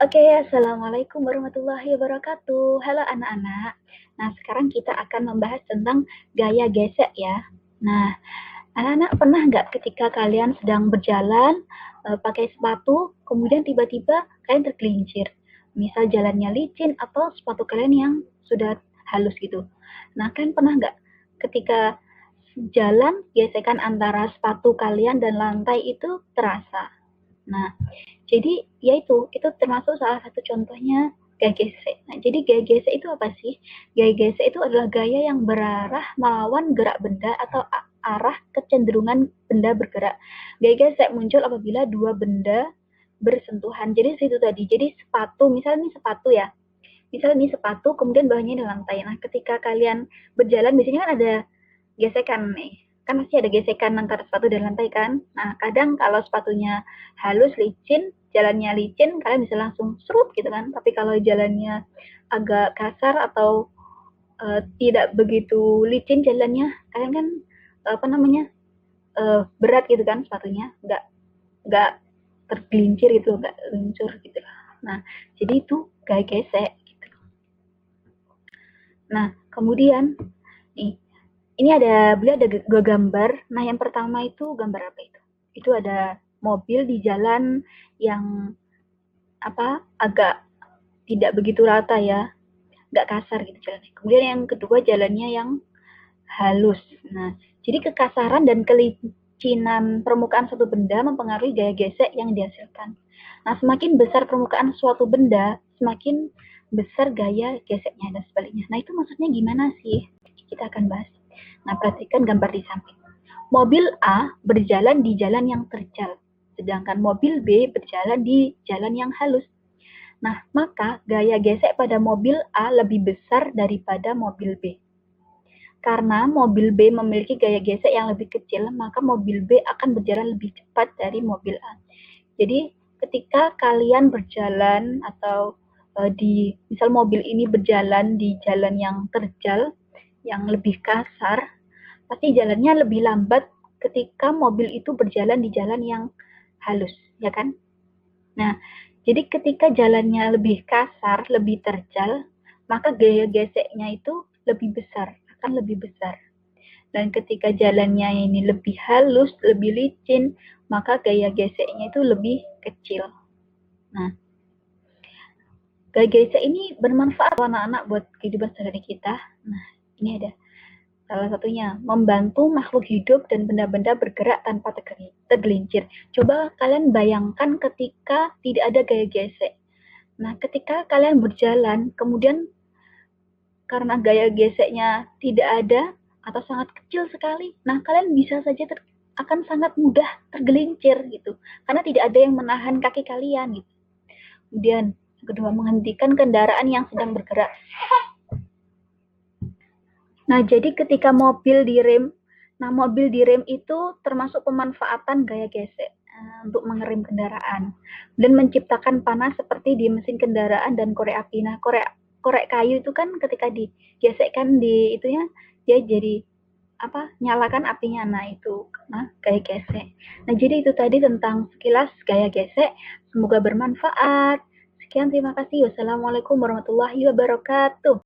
Oke, assalamualaikum warahmatullahi wabarakatuh. Halo anak-anak. Nah, sekarang kita akan membahas tentang gaya gesek ya. Nah, anak-anak pernah nggak ketika kalian sedang berjalan pakai sepatu, kemudian tiba-tiba kalian tergelincir? Misal jalannya licin atau sepatu kalian yang sudah halus gitu. Nah, kalian pernah nggak ketika jalan gesekan antara sepatu kalian dan lantai itu terasa? Nah, jadi ya itu termasuk salah satu contohnya gaya gesek. Nah, jadi gaya gesek itu apa sih? Gaya gesek itu adalah gaya yang berarah melawan gerak benda atau arah kecenderungan benda bergerak. Gaya gesek muncul apabila dua benda bersentuhan. Jadi itu tadi. Jadi sepatu, misalnya ini sepatu ya. Misalnya ini sepatu, kemudian bawahnya di lantai. Nah, ketika kalian berjalan, biasanya kan ada gesekan nih. Kan pasti ada gesekan antara sepatu dan lantai kan. Nah, kadang kalau sepatunya halus, licin, jalannya licin, kalian bisa langsung serut gitu kan. Tapi kalau jalannya agak kasar atau tidak begitu licin jalannya, kalian kan apa namanya berat gitu kan sepatunya, nggak tergelincir gitu, nggak luncur gitu. Nah, jadi itu gaya gesek. Nah, kemudian nih, ini beliau ada dua gambar. Nah, yang pertama itu gambar apa itu? Itu ada mobil di jalan yang agak tidak begitu rata ya, nggak kasar gitu jalannya. Kemudian yang kedua jalannya yang halus. Nah, jadi kekasaran dan kelicinan permukaan suatu benda mempengaruhi gaya gesek yang dihasilkan. Nah, semakin besar permukaan suatu benda, semakin besar gaya geseknya dan sebaliknya. Nah, itu maksudnya gimana sih? Kita akan bahas. Nah, perhatikan gambar di samping. Mobil A berjalan di jalan yang terjal, sedangkan mobil B berjalan di jalan yang halus. Nah, maka gaya gesek pada mobil A lebih besar daripada mobil B. Karena mobil B memiliki gaya gesek yang lebih kecil, maka mobil B akan berjalan lebih cepat dari mobil A. Jadi, ketika kalian berjalan atau misal mobil ini berjalan di jalan yang terjal, yang lebih kasar, pasti jalannya lebih lambat ketika mobil itu berjalan di jalan yang halus, ya kan? Nah, jadi ketika jalannya lebih kasar, lebih terjal, maka gaya geseknya itu lebih besar, akan lebih besar. Dan ketika jalannya ini lebih halus, lebih licin, maka gaya geseknya itu lebih kecil. Nah, gaya gesek ini bermanfaat anak-anak buat kehidupan sehari kita. Nah, ini ada salah satunya membantu makhluk hidup dan benda-benda bergerak tanpa tergelincir. Coba kalian bayangkan ketika tidak ada gaya gesek. Nah, ketika kalian berjalan, kemudian karena gaya geseknya tidak ada atau sangat kecil sekali, nah kalian bisa saja akan sangat mudah tergelincir gitu, karena tidak ada yang menahan kaki kalian gitu. Kemudian kedua, menghentikan kendaraan yang sedang bergerak. Nah, jadi ketika mobil direm, mobil direm itu termasuk pemanfaatan gaya gesek untuk mengerem kendaraan dan menciptakan panas seperti di mesin kendaraan dan korek api. Nah, korek kayu itu kan ketika digesekkan di itunya dia jadi nyalakan apinya. Nah, itu gaya gesek. Nah, jadi itu tadi tentang sekilas gaya gesek. Semoga bermanfaat. Sekian, terima kasih. Wassalamualaikum warahmatullahi wabarakatuh.